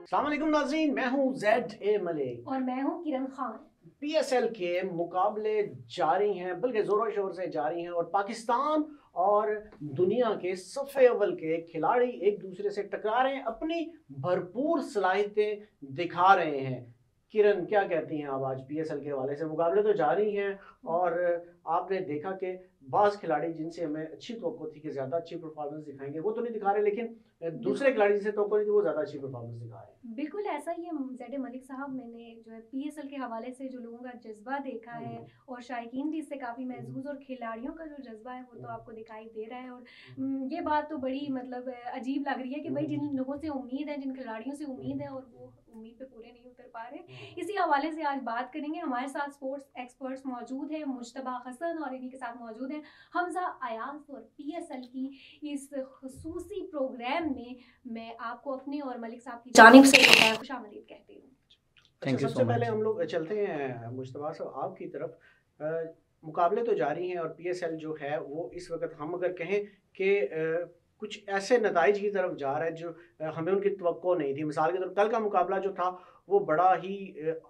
अस्सलाम वालेकुम नाज़रीन, मैं हूं ZA मलिक और मैं हूं किरण खान। PSL के मुकाबले जारी हैं, बल्कि ज़ोरों शोर से जारी हैं और पाकिस्तान और दुनिया के सफ़े अव्वल के खिलाड़ी एक दूसरे से टकरा रहे हैं, अपनी भरपूर सलाहियतें दिखा रहे हैं। किरण, क्या कहती हैं आप? आज PSL के हवाले से मुकाबले तो जारी हैं और आपने देखा कि बाज़ खिलाड़ी जिनसे हमें अच्छी तवक्को थी कि ज़्यादा अच्छी परफॉर्मेंस दिखाएंगे, वो तो नहीं दिखा रहे, लेकिन दूसरे खिलाड़ी जिनसे तवक्को नहीं थी वो ज़्यादा अच्छी परफॉर्मेंस दिखा रहे हैं। बिल्कुल ऐसा ही है ZA मलिक साहब। मैंने जो है PSL के हवाले से जो लोगों का जज्बा देखा है और शायकीन भी इससे काफ़ी महसूस, और खिलाड़ियों का जो जज्बा है वो तो आपको दिखाई दे रहा है। और ये बात तो बड़ी मतलब अजीब लग रही है कि भाई जिन लोगों से उम्मीद है, जिन खिलाड़ियों से उम्मीद है, और वो उम्मीद पे पूरे नहीं उतर पा रहे। इसी हवाले से आज बात करेंगे। हमारे साथ स्पोर्ट्स एक्सपर्ट्स मौजूद हैं, मुश्तबा हसन, और इन्हीं के साथ मौजूद हैं हमजा अयाज। और PSL की इस खुसूसी प्रोग्राम में मैं आपको अपने और मलिक साहब की जानिब से खुशामदीद कहती हूँ। अच्छा, सबसे पहले हम लोग चलते हैं मुश्तबा साहब आपकी तरफ। मुकाबले तो जारी हैं और PSL जो है वो इस वक्त हम अगर कहें कि कुछ ऐसे नताइज की तरफ जा रहा है जो हमें उनकी तवक्को नहीं थी। मिसाल के तौर कल का मुकाबला जो था वो बड़ा ही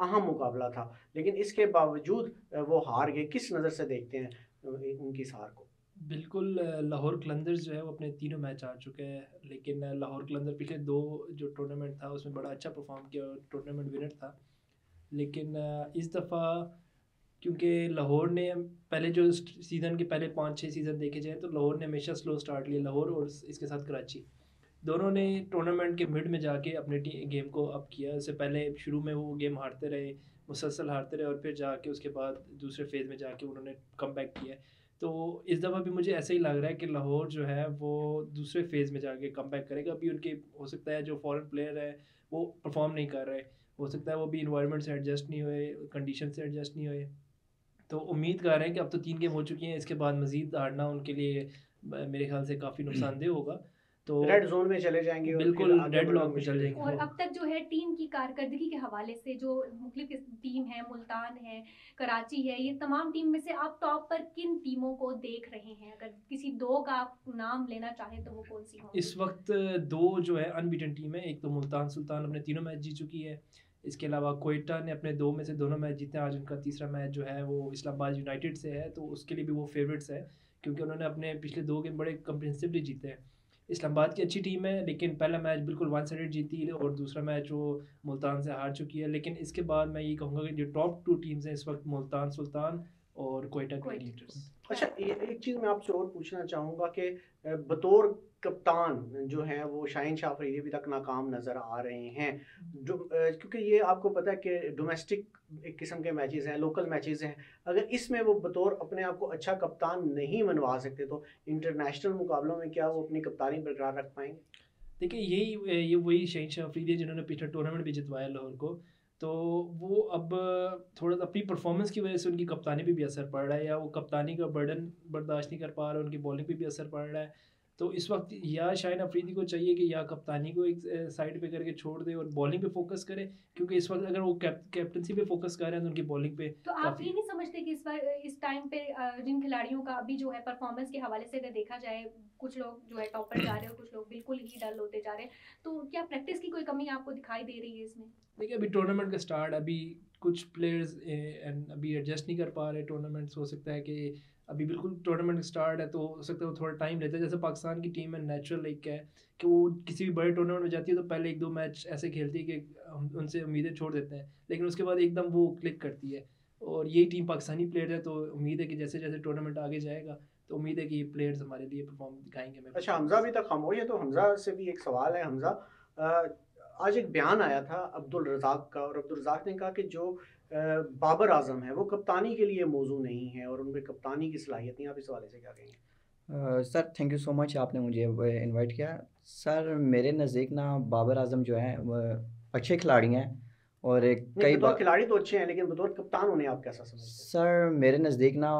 अहम मुकाबला था, लेकिन इसके बावजूद वो हार गए। किस नज़र से देखते हैं उनकी इस हार को? बिल्कुल लाहौर कलंदर्स जो है वो अपने तीनों मैच हार चुके हैं, लेकिन लाहौर कलंदर पिछले दो जो टूर्नामेंट था उसमें बड़ा अच्छा परफॉर्म किया और टूर्नामेंट विनर था। लेकिन इस दफ़ा क्योंकि लाहौर ने पहले जो सीज़न के पहले 5-6 सीज़न देखे जाए तो लाहौर ने हमेशा स्लो स्टार्ट लिया, लाहौर और इसके साथ कराची दोनों ने टूर्नामेंट के मिड में जाके अपने गेम को अप किया। इससे पहले शुरू में वो गेम हारते रहे, मुसलसल हारते रहे, और फिर जाके उसके बाद दूसरे फेज़ में जाके उन्होंने कम बैक किया। तो इस दफ़ा भी मुझे ऐसा ही लग रहा है कि लाहौर जो है वो दूसरे फेज़ में जाके कम बैक करेगा। अभी उनके हो सकता है जो फॉरेन प्लेयर है वो परफॉर्म नहीं कर रहे, हो सकता है वो भी इन्वायरमेंट से एडजस्ट नहीं हुए, कंडीशन से एडजस्ट नहीं हुए। तो उम्मीद कर रहे हैं कि अब तो 3 गेम हो चुकी हैं, इसके बाद मज़ीद हारना उनके लिए मेरे ख़्याल से काफ़ी नुकसानदेह होगा। तो रेड जोन में चले जाएंगे और फिर बिल्कुल आगे डेड बढ़ना लॉक में चल मुश्किल जाएंगे। और अब तक जो है टीम की कारकर्दगी के हवाले से जो मुख्तलिफ टीम है, मुल्तान है, कराची है, ये तमाम टीम में से आप टॉप पर किन टीमों को देख रहे हैं? अगर किसी दो का आप नाम लेना चाहें तो वो कौन सी होंगी? इस वक्त दो जो है अनबीटन टीम है, एक तो मुल्तान सुल्तान अपने तीनों मैच जीत चुकी है। इसके अलावा कोयटा ने अपने दो में से दोनों मैच जीते हैं। आज उनका तीसरा मैच जो है वो इस्लामाबाद यूनाइटेड से है, तो उसके लिए भी वो फेवरेट्स है क्योंकि उन्होंने अपने पिछले 2 गेम बड़े कंप्रिहेंसिवली जीते हैं। इस्लामाबाद की अच्छी टीम है, लेकिन पहला मैच बिल्कुल वन साइडेड जीती और दूसरा मैच वो मुल्तान से हार चुकी है। लेकिन इसके बाद मैं ये कहूँगा कि जो टॉप 2 टीम्स हैं इस वक्त मुल्तान सुल्तान और कोयटा ग्लैडिएटर्स। अच्छा, एक चीज़ मैं आपसे और पूछना चाहूँगा कि बतौर कप्तान जो है वो शाहीन शाह अफरीदी अभी तक नाकाम नज़र आ रहे हैं। क्योंकि ये आपको पता है कि डोमेस्टिक एक किस्म के मैचेस हैं, लोकल मैचेस हैं। अगर इसमें वो बतौर अपने आप को अच्छा कप्तान नहीं मनवा सकते तो इंटरनेशनल मुकाबलों में क्या वो अपनी कप्तानी बरकरार रख पाएंगे? देखिए ये वही शहीन शाह अफरीदी है जिन्होंने पिछला टूर्नामेंट भी जितवाया लाहौर को। तो वो अब थोड़ा अपनी परफॉर्मेंस की वजह से उनकी कप्तानी पे भी असर पड़ रहा है, या वो कप्तानी का बर्डन बर्दाश्त नहीं कर पा रहे, उनकी बॉलिंग पे भी असर पड़ रहा है। तो इस वक्त या शाहीन अफरीदी को चाहिए कि या कप्तानी को एक साइड पे करके छोड़ दे और बॉलिंग पे फोकस करे, क्योंकि इस वक्त अगर वो कैप्टनसी पे फोकस कर रहे हैं तो उनकी बॉलिंग पे तो आप ये नहीं समझते कि इस टाइम पे जिन खिलाड़ियों का अभी जो है परफॉर्मेंस के हवाले से अगर देखा जाए, कुछ लोग जो है टॉप पर जा रहे हैं और कुछ लोग बिल्कुल ही डल होते जा रहे हैं, तो क्या प्रैक्टिस की कोई कमी आपको दिखाई दे रही है इसमें? देखिए अभी टूर्नामेंट का स्टार्ट, अभी कुछ प्लेयर्स अभी एडजस्ट नहीं कर पा रहे टूर्नामेंट्स। हो सकता है कि अभी बिल्कुल टूर्नामेंट स्टार्ट है तो हो सकता है वो थोड़ा टाइम लेता है। जैसे पाकिस्तान की टीम है, नेचुरल एक है कि वो किसी भी बड़े टूर्नामेंट में जाती है तो पहले 1-2 मैच ऐसे खेलती है कि हम उनसे उम्मीदें छोड़ देते हैं, लेकिन उसके बाद एकदम वो क्लिक करती है। और यही टीम पाकिस्तानी प्लेयर है, तो उम्मीद है कि जैसे जैसे टूर्नामेंट आगे जाएगा तो उम्मीद है कि ये प्लेयर्स हमारे लिए परफॉर्म दिखाएंगे हमें। अच्छा, हमजा अभी तक खामोश है तो हमजा से भी एक सवाल है। हमजा, आज एक बयान आया था अब्दुल रज़ाक का, और अब्दुल रज़ाक ने कहा कि जो बाबर आजम है वो कप्तानी के लिए मौजू नहीं है और उनमें कप्तानी की सलाहियत नहीं। आप इस हवाले से क्या कहेंगे? Sir thank you so much, आपने मुझे इनवाइट किया। सर मेरे नज़दीक ना बाबर आजम जो है वह अच्छे खिलाड़ी हैं और कई बतौर खिलाड़ी तो अच्छे हैं, लेकिन बतौर कप्तान उन्हें आप कैसा समझते हैं? सर मेरे नज़दीक ना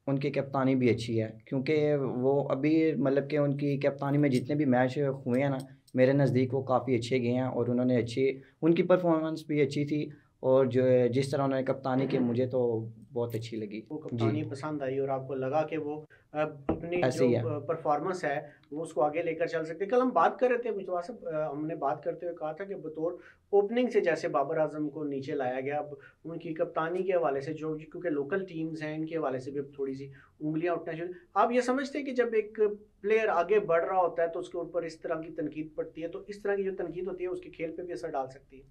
उनकी कप्तानी भी अच्छी है, क्योंकि वो अभी मतलब कि उनकी कप्तानी में जितने भी मैच हुए हैं ना, मेरे नज़दीक वो काफ़ी अच्छे गए हैं और उन्होंने अच्छी, उनकी परफॉर्मेंस भी अच्छी थी और जो जिस तरह उन्होंने कप्तानी की मुझे तो बहुत अच्छी लगी वो कप्तानी जी। पसंद आई और आपको लगा कि वो अपनी ऐसे जो ही है। परफॉर्मेंस है वो उसको आगे लेकर चल सकते हैं। कल हम बात कर रहे थे मुस्तफा साहब, हमने बात करते हुए कहा था कि बतौर ओपनिंग से जैसे बाबर आजम को नीचे लाया गया, अब उनकी कप्तानी के हवाले से जो क्योंकि लोकल टीम्स हैं इनके हवाले से भी अब थोड़ी सी उंगलियां उठना शुरू। आप ये समझते हैं कि जब एक प्लेयर आगे बढ़ रहा होता है तो उसके ऊपर इस तरह की तनकीद पड़ती है, तो इस तरह की जो तनकीद होती है उसके खेल पे भी असर डाल सकती है?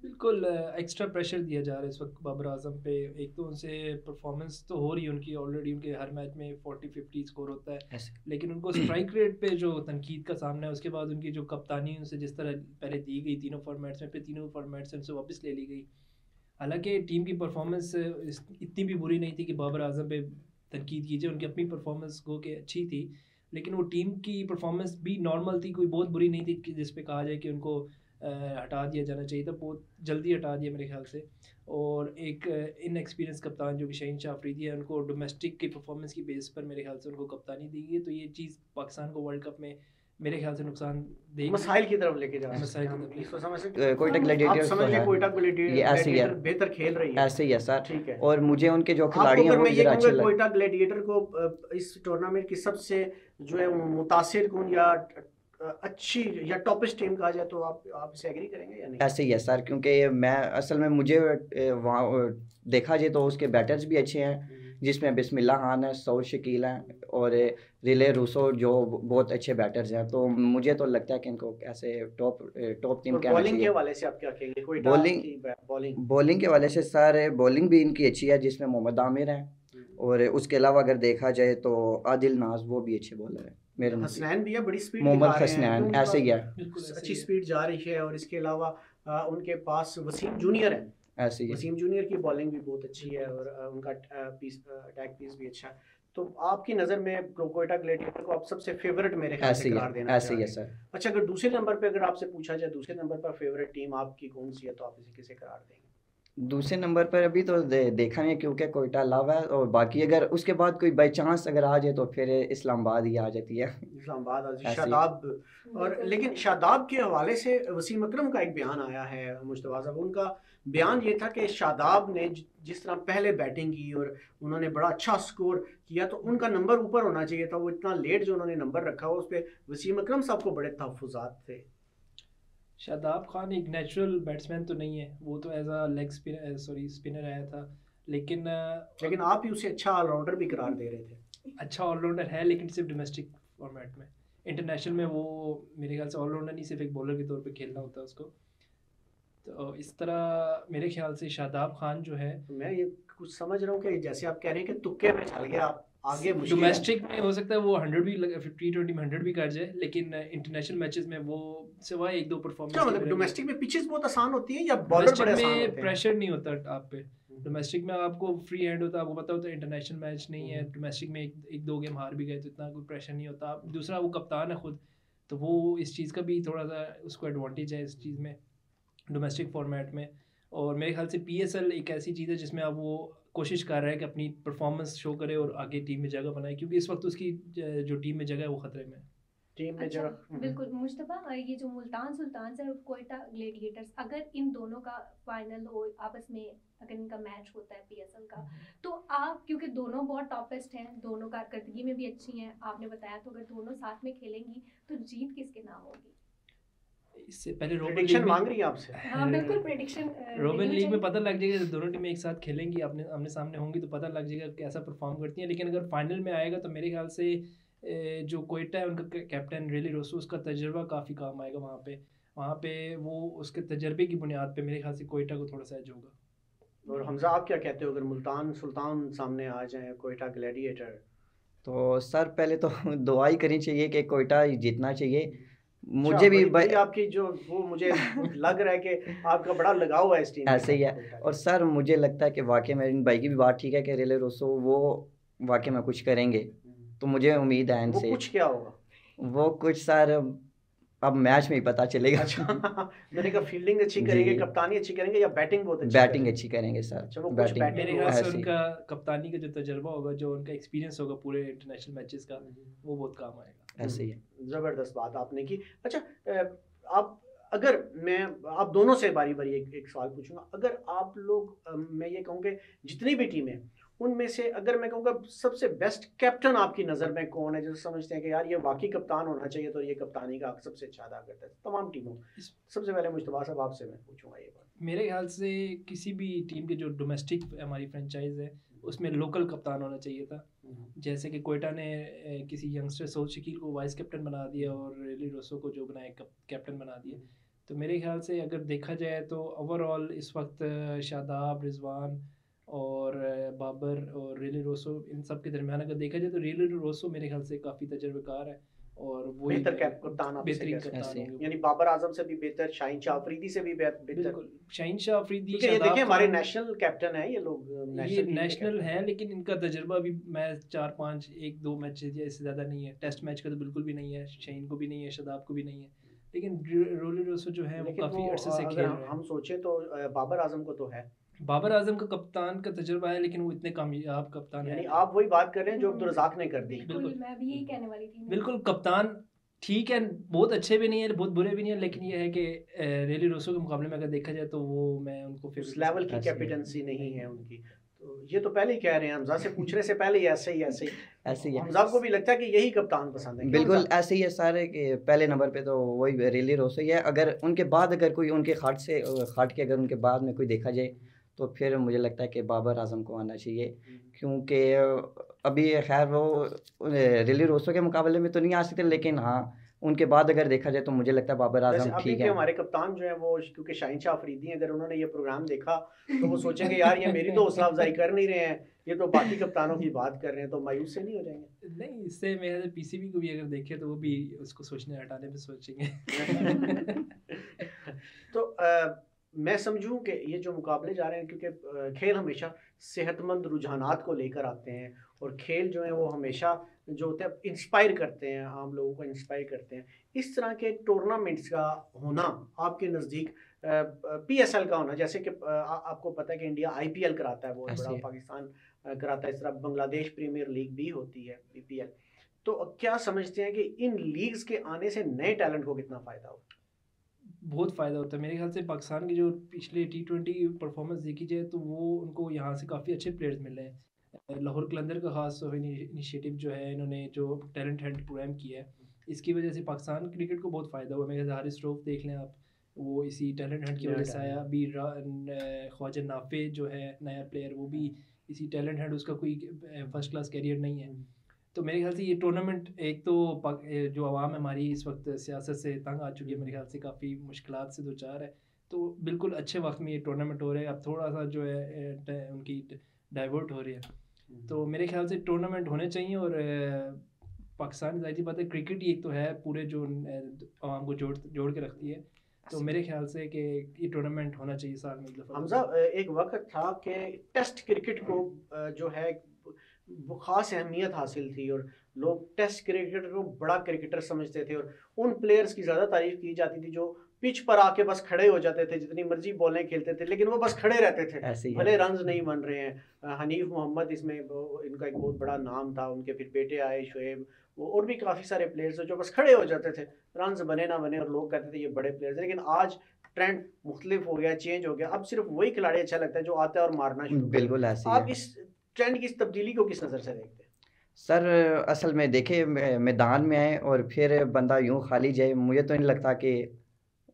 बिल्कुल एक्स्ट्रा प्रेशर दिया जा रहा है इस वक्त बाबर आजम पे। एक तो उनसे परफॉर्मेंस तो हो रही है उनकी ऑलरेडी, उनके हर मैच में 40-50 स्कोर होता है, ऐसे लेकिन उनको स्ट्राइक रेट पे जो तनकीद का सामना है, उसके बाद उनकी जो कप्तानी उनसे जिस तरह पहले दी गई तीनों फॉर्मेट्स में, फिर तीनों फॉर्मेट्स से उनसे वापस ले ली गई। हालांकि टीम की परफॉर्मेंस इतनी भी बुरी नहीं थी कि बाबर आजम पे तनकीद कीजिए, उनकी अपनी परफॉर्मेंस गो के अच्छी थी, लेकिन वो टीम की परफॉर्मेंस भी नॉर्मल थी, कोई बहुत बुरी नहीं थी कि जिस पे कहा जाए कि उनको हटा दिया जाना चाहिए था। बहुत जल्दी हटा दिया मेरे ख्याल से। और एक इनएक्सपीरियंस कप्तान जो कि शहीन शाह अफरीदी है, उनको डोमेस्टिक की परफॉर्मेंस की बेस पर मेरे ख्याल से उनको कप्तानी दी गई है, तो ये चीज़ पाकिस्तान को वर्ल्ड कप में मेरे ख्याल से नुकसान देगी, मसाइल की तरफ लेके जा सकते मसाइल हैं की हम तरफ इसको समझ सकते हैं। कोयटा आप ग्लैडिएटर्स समझ तो लें है, कोयटा ये ऐसे ही है, ग्लैडिएटर बेहतर खेल रही है। ऐसे ही है सर। ठीक है। और मुझे उनके जो आपको खिलाड़ी हैं अगर वो मैं भी ये ज़रा अच्छे कहूँगा लगे। कोयटा ग्लैडिएटर को इस टूर्नामेंट की सबसे जो है मुतासिर कौन या अच्छी या टॉपेस्ट टीम कहा जाए तो आप इसे एग्री करेंगे या नहीं? ऐसे ही है सर, क्योंकि मैं असल में मुझे वहाँ देखा जाए तो उसके बैटर्स भी अच्छे हैं, जिसमें बिस्मिल्लाह खान है, सऊद शकील हैं और रिले रूसो जो बहुत अच्छे बैटर्स हैं, तो मुझे तो लगता है कि इनको ऐसे टॉप टीम और कहना बॉलिंग के चाहिए। हवाले से आप क्या कहेंगे कोयटा बॉलिंग की बॉलिंग? बॉलिंग के वाले से सर बॉलिंग भी इनकी अच्छी है, जिसमें मोहम्मद आमिर हैं, और उसके अलावा अगर देखा जाए तो आदिल नाज वो भी अच्छे बॉलर हैं मेरे नज़र। हसनैन भी है, बड़ी स्पीड मोहम्मद दिखा रहे हैं हसनैन उनका ऐसे ही है, बिल्कुल ऐसे अच्छी ही है। स्पीड जा रही है। और इसके अलावा उनके पास वसीम जूनियर है, ऐसे ही है। वसीम जूनियर की बॉलिंग भी बहुत अच्छी है और उनका अटैक पीस भी अच्छा है। तो आपकी नज़र में कोयटा ग्लैडिएटर को आप सबसे फेवरेट मेरे ख्याल ऐसे से ही करार है, देना ऐसे ही है चाह रहे हैं। सर। अच्छा, अगर दूसरे नंबर पे अगर आपसे पूछा जाए दूसरे नंबर पर फेवरेट टीम आपकी कौन सी है तो आप इसे किसे करार देंगे? दूसरे नंबर पर अभी तो देखा नहीं, क्योंकि कोयटा अलावा है, और बाकी अगर उसके बाद कोई बाई चांस अगर आ जाए तो फिर इस्लामाबाद ही आ जाती है। इस्लामाबाद और ऐसे ही। शादाब। और लेकिन शादाब के हवाले से वसीम अकरम का एक बयान आया है मुश्तबा साहब, उनका बयान ये था कि शादाब ने जिस तरह पहले बैटिंग की और उन्होंने बड़ा अच्छा स्कोर किया तो उनका नंबर ऊपर होना चाहिए था, वो इतना लेट जो उन्होंने नंबर रखा उस पर वसीम अकरम साहब को बड़े तहफ़्फ़ुज़ात थे। शादाब खान एक नेचुरल बैट्समैन तो नहीं है, वो तो एज अ लेग स्पिनर आया था, लेकिन आप ही उसे अच्छा ऑलराउंडर भी करार दे रहे थे। अच्छा ऑलराउंडर है, लेकिन सिर्फ डोमेस्टिक फॉर्मेट में। इंटरनेशनल में वो मेरे ख्याल से ऑलराउंडर नहीं, सिर्फ एक बॉलर के तौर पे खेलना होता है उसको। तो इस तरह मेरे ख्याल से शादाब खान जो है, तो मैं ये कुछ समझ रहा हूँ कि जैसे आप कह रहे हैं कि तुक्के में चल गया, आप आगे मुश्किल है। डोमेस्टिक में हो सकता है वो 100 भी T20 में 100 भी कर जाए, लेकिन इंटरनेशनल मैचेस में वो सिवाय एक दो क्या परफॉर्मेंस मतलब डोमेस्टिक में पिचेस बहुत आसान होती है या बॉलर बड़े आसान में होते हैं? प्रेशर नहीं होता आप पे। डोमेस्टिक में आपको फ्री हैंड होता है, आपको पता होता है इंटरनेशनल मैच नहीं है, डोमेस्टिक में एक दो गेम हार भी गए तो इतना कोई प्रेशर नहीं होता। आप दूसरा वो कप्तान है खुद, तो वो इस चीज़ का भी थोड़ा सा उसको एडवांटेज है इस चीज़ में डोमेस्टिक फॉर्मेट में। और मेरे ख्याल से PSL एक ऐसी चीज़ है जिसमें अब वो कोशिश कर रहा है कि अपनी परफॉर्मेंस शो करे और आगे टीम में जगह बनाए, क्योंकि इस वक्त उसकी जो टीम में जगह है वो ख़तरे में है। टीम में अच्छा, जरा बिल्कुल मुश्तबा, ये जो मुल्तान सुल्तान और कोयटा ग्लैडिएटर्स, अगर इन दोनों का फाइनल हो आपस में, अगर इनका मैच होता है PSL का, तो आप क्योंकि दोनों बहुत टॉपेस्ट हैं, दोनों कारकर्दगी में भी अच्छी हैं, आपने बताया, तो अगर दोनों साथ में खेलेंगी तो जीत किसके नाम होगी? इससे पहले प्रेडिक्शन मांग रही है आपसे। हाँ बिल्कुल, प्रेडिक्शन रोबन लीग में पता लग जाएगा, जब दोनों टीमें एक साथ खेलेंगी आमने सामने होंगी तो पता लग जाएगा कैसा परफॉर्म करती हैं। लेकिन अगर फाइनल में आएगा तो मेरे ख्याल से जो कोयटा है उनका कैप्टन रेली रोसो, उसका तजर्बा काफ़ी काम आएगा वहाँ पे वो उसके तजर्बे की बुनियाद पे मेरे ख्याल से कोयटा को थोड़ा सा एज होगा। और हमजा आप क्या कहते हो अगर मुल्तान सुल्तान सामने आ जाए कोयटा ग्लैडिएटर? तो सर पहले तो दुआ ही करनी चाहिए कि कोयटा जीतना चाहिए। मुझे अच्छा, भी बड़ी आपकी जो वो मुझे लग रहा है कि आपका बड़ा लगाव है इस टीम ऐसे ही है। और सर मुझे लगता है कि वाकई में इन भाई की भी बात ठीक है कि रेले रोसो वो वाकई में कुछ करेंगे, तो मुझे उम्मीद है वो इनसे। कुछ क्या होगा? वो कुछ सर अब मैच में ही पता चलेगा। अच्छा मैंने कहा फील्डिंग अच्छी जी। करेंगे, कप्तानी अच्छी करेंगे या बैटिंग बहुत अच्छी बैटिंग करेंगे? अच्छी करेंगे सर। अच्छा, वो कुछ बैटिंग बैटिंग मेरे ख्याल से ऐसे ही। उनका कप्तानी का जो तजर्बा होगा, जो उनका एक्सपीरियंस होगा पूरे इंटरनेशनल मैचेस का, वो बहुत काम आएगा। ऐसे ही है। ज़बरदस्त बात आपने की। अच्छा, आप अगर मैं आप दोनों से बारी बारी एक सवाल पूछूंगा, अगर आप लोग मैं ये कहूँ कि जितनी भी टीमें उनमें से अगर मैं कहूँगा सबसे बेस्ट कैप्टन आपकी नज़र में कौन है, जो समझते हैं कि यार ये वाकई कप्तान होना चाहिए, तो ये कप्तानी का सबसे अच्छा अदा करता है तमाम टीमों? सबसे पहले मुश्तबा साहब आपसे मैं पूछूंगा ये बात। मेरे ख्याल से किसी भी टीम के जो डोमेस्टिक हमारी फ्रेंचाइज है उसमें लोकल कप्तान होना चाहिए था। जैसे कि कोयटा ने किसी यंगस्टर सऊद शकील को वाइस कैप्टन बना दिया और रेली रोसो को जो बनाए कैप्टन बना दिया। तो मेरे ख्याल से अगर देखा जाए तो ओवरऑल इस वक्त शादाब, रिजवान और बाबर और रेली रोसो, इन सब के दरमियान अगर देखा जाए तो रेली रोसो मेरे ख्याल से काफ़ी तजर्बेकार है और वो बेहतर कप्तान आप बेहतरीन कप्तान कप्तान यानी बाबर आजम से भी बेहतर, शाहीन शाह अफरीदी से भी बेहतर। बिल्कुल, शाहीन शाह अफरीदी, क्योंकि ये देखिए हमारे नेशनल कैप्टन है ये लोग, ये नेशनल है, लेकिन इनका तजर्बा भी मैं 4-5 1-2 मैच इससे ज़्यादा नहीं है। टेस्ट मैच का तो बिल्कुल भी नहीं है, शाहीन को भी नहीं है, शादाब को भी नहीं है, लेकिन रोली रोसो जो है वो काफ़ी अरसे से खेल रहे हैं। हम सोचे तो बाबर आजम को तो है, बाबर आजम का कप्तान का तजर्बा है, लेकिन वो इतने कामयाब कप्तान है। यानी आप वही बात कर रहे हैं जो अब्दुल रज़ाक ने कर दी। बिल्कुल, मैं भी यही कहने वाली थी। बिल्कुल, कप्तान ठीक है, बहुत अच्छे भी नहीं है, बहुत बुरे भी नहीं है, लेकिन ये है कि रेली रोसो के मुकाबले में अगर देखा जाए तो वो मैं उनको उस लेवल की कैप्टनसी नहीं है उनकी। तो ये तो पहले ही कह रहे हैं, हमजा से पूछने से पहले ही ऐसे ही है। हमजा को भी लगता है कि यही कप्तान पसंद है। बिल्कुल ऐसे ही है सारे के पहले नंबर पे तो वही रेली रोसो ही है। अगर उनके बाद अगर कोई उनके खाट के अगर उनके बाद में कोई देखा जाए तो फिर मुझे लगता है कि बाबर आजम को आना चाहिए, क्योंकि अभी खैर वो रेली रोसो के मुकाबले में तो नहीं आ सकते, लेकिन हाँ उनके बाद अगर देखा जाए तो मुझे लगता है बाबर आजम ठीक है। हमारे कप्तान जो है वो क्योंकि शाहीन शाह अफरीदी हैं, अगर उन्होंने ये प्रोग्राम देखा तो वो सोचेंगे यार ये मेरी तो हौसला अफजाई कर नहीं रहे हैं, ये तो बाकी कप्तानों की बात कर रहे हैं, तो मायूस से नहीं हो जाएंगे? नहीं, इससे मेरे पीसीबी को भी अगर देखे तो वो भी उसको सोचने हटाने पे सोचेंगे। तो मैं समझूं कि ये जो मुकाबले जा रहे हैं, क्योंकि खेल हमेशा सेहतमंद रुझानात को लेकर आते हैं और खेल जो है वो हमेशा जो होते हैं इंस्पायर करते हैं, आम लोगों को इंस्पायर करते हैं। इस तरह के टूर्नामेंट्स का होना आपके नज़दीक, पीएसएल का होना, जैसे कि आपको पता है कि इंडिया आईपीएल कराता है बहुत बड़ा, पाकिस्तान कराता है, इस तरह बांग्लादेश प्रीमियर लीग भी होती है बीपीएल, तो क्या समझते हैं कि इन लीग्स के आने से नए टैलेंट को कितना फ़ायदा हो? बहुत फ़ायदा होता है मेरे ख्याल से। पाकिस्तान की जो पिछले T20 परफॉर्मेंस देखी जाए तो वो उनको यहाँ से काफ़ी अच्छे प्लेयर्स मिले हैं। लाहौर कलंदर का खास इनिशिएटिव जो है, इन्होंने जो टैलेंट हंट प्रोग्राम किया है, इसकी वजह से पाकिस्तान क्रिकेट को बहुत फ़ायदा हुआ। मेरे ख्याल से हारिस रऊफ देख लें आप, वो इसी टैलेंट हंट की वजह से आया। अभी ख्वाजा नाफे जो है नया प्लेयर, वो भी इसी टैलेंट हंट, उसका कोई फर्स्ट क्लास कैरियर नहीं है। तो मेरे ख्याल से ये टूर्नामेंट, एक तो जो आवाम है हमारी इस वक्त सियासत से तंग आ चुकी है, मेरे ख्याल से काफ़ी मुश्किलात से दो चार है, तो बिल्कुल अच्छे वक्त में ये टूर्नामेंट हो रहा है। अब थोड़ा सा जो है उनकी डाइवर्ट हो रही है, तो मेरे ख्याल से टूर्नामेंट होने चाहिए। और पाकिस्तान जाहिर सी बात है क्रिकेट ही एक तो है पूरे जो आवाम को जोड़ के रखती है, तो मेरे ख्याल से कि ये टूर्नामेंट होना चाहिए साल में एक दफ़ा। हमजा, एक वक्त था कि टेस्ट क्रिकेट को जो है वो ख़ास अहमियत हासिल थी और लोग टेस्ट क्रिकेटर को बड़ा क्रिकेटर समझते थे और उन प्लेयर्स की ज़्यादा तारीफ की जाती थी जो पिच पर आके बस खड़े हो जाते थे, जितनी मर्जी बॉलें खेलते थे लेकिन वो बस खड़े रहते थे, भले रन्स नहीं बन रहे हैं। हनीफ मोहम्मद इसमें इनका एक बहुत बड़ा नाम था, उनके फिर बेटे आए शुएब, और भी काफ़ी सारे प्लेयर्स जो बस खड़े हो जाते थे, रन्स बने ना बने, और लोग कहते थे ये बड़े प्लेयर्स। लेकिन आज ट्रेंड मुख्तलिफ हो गया, चेंज हो गया, अब सिर्फ वही खिलाड़ी अच्छा लगता है जो आता है और मारना शुरू। बिल्कुल ऐसे आप इस ट्रेंड की इस तब्दीली को किस नज़र से देखते हैं? सर असल में देखे मैदान में आए और फिर बंदा यूं खाली जाए, मुझे तो नहीं लगता कि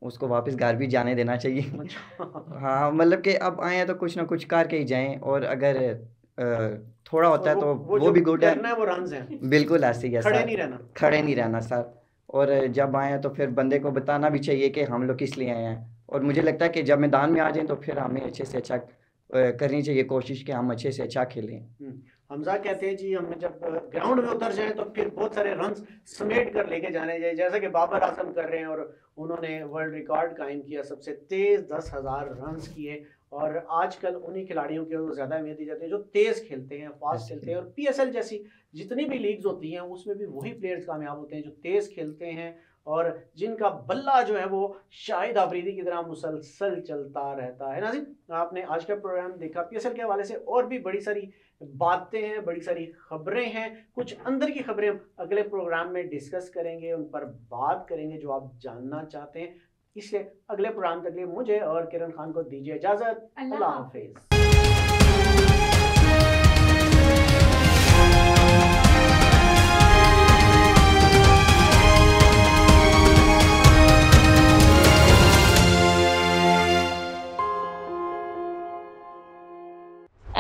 उसको वापस घर भी जाने देना चाहिए। हाँ मतलब कि अब आए हैं तो कुछ ना कुछ करके ही जाएं, और अगर थोड़ा होता है तो वो भी गुड है, वो रन्स हैं। बिल्कुल ऐसे ही है, खड़े नहीं रहना, खड़े नहीं रहना सर। और जब आए हैं तो फिर बंदे को बताना भी चाहिए कि हम लोग किस लिए आए हैं, और मुझे लगता है कि जब मैदान में आ जाएं तो फिर हमें अच्छे से अच्छा करनी चाहिए कोशिश कि हम अच्छे से अच्छा खेलें। हमजा कहते हैं जी हम जब ग्राउंड में उतर जाएं तो फिर बहुत सारे रन्स समेट कर लेके जाने चाहिए, जैसा कि बाबर आजम कर रहे हैं, और उन्होंने वर्ल्ड रिकॉर्ड कायम किया, सबसे तेज 10,000 रन्स किए। और आजकल उन्हीं खिलाड़ियों को ज़्यादा अहमियत दी जाती है जो तेज़ खेलते हैं, फास्ट खेलते हैं, और पीएसएल जैसी जितनी भी लीग्स होती हैं उसमें भी वही प्लेयर्स कामयाब होते हैं जो तेज़ खेलते हैं और जिनका बल्ला जो है वो शाहिद आफरीदी की तरह मुसलसल चलता रहता है। नाज़रीन, आपने आज का प्रोग्राम देखा, पीएसएल के हवाले से और भी बड़ी सारी बातें हैं, बड़ी सारी खबरें हैं, कुछ अंदर की खबरें अगले प्रोग्राम में डिस्कस करेंगे, उन पर बात करेंगे जो आप जानना चाहते हैं। इसलिए अगले प्रोग्राम तक के लिए मुझे और किरण खान को दीजिए इजाजत। अल्लाह हाफिज।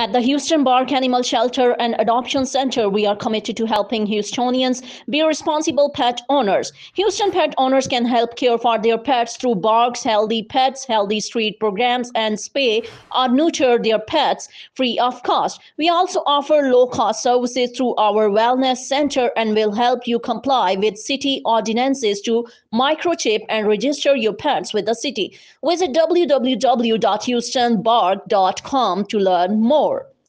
At the Houston Bark Animal Shelter and Adoption Center, we are committed to helping Houstonians be responsible pet owners. Houston pet owners can help care for their pets through Bark's Healthy Pets, Healthy Street programs, and spay or neuter their pets free of cost. We also offer low-cost services through our wellness center and will help you comply with city ordinances to microchip and register your pets with the city. Visit www.houstonbark.com to learn more.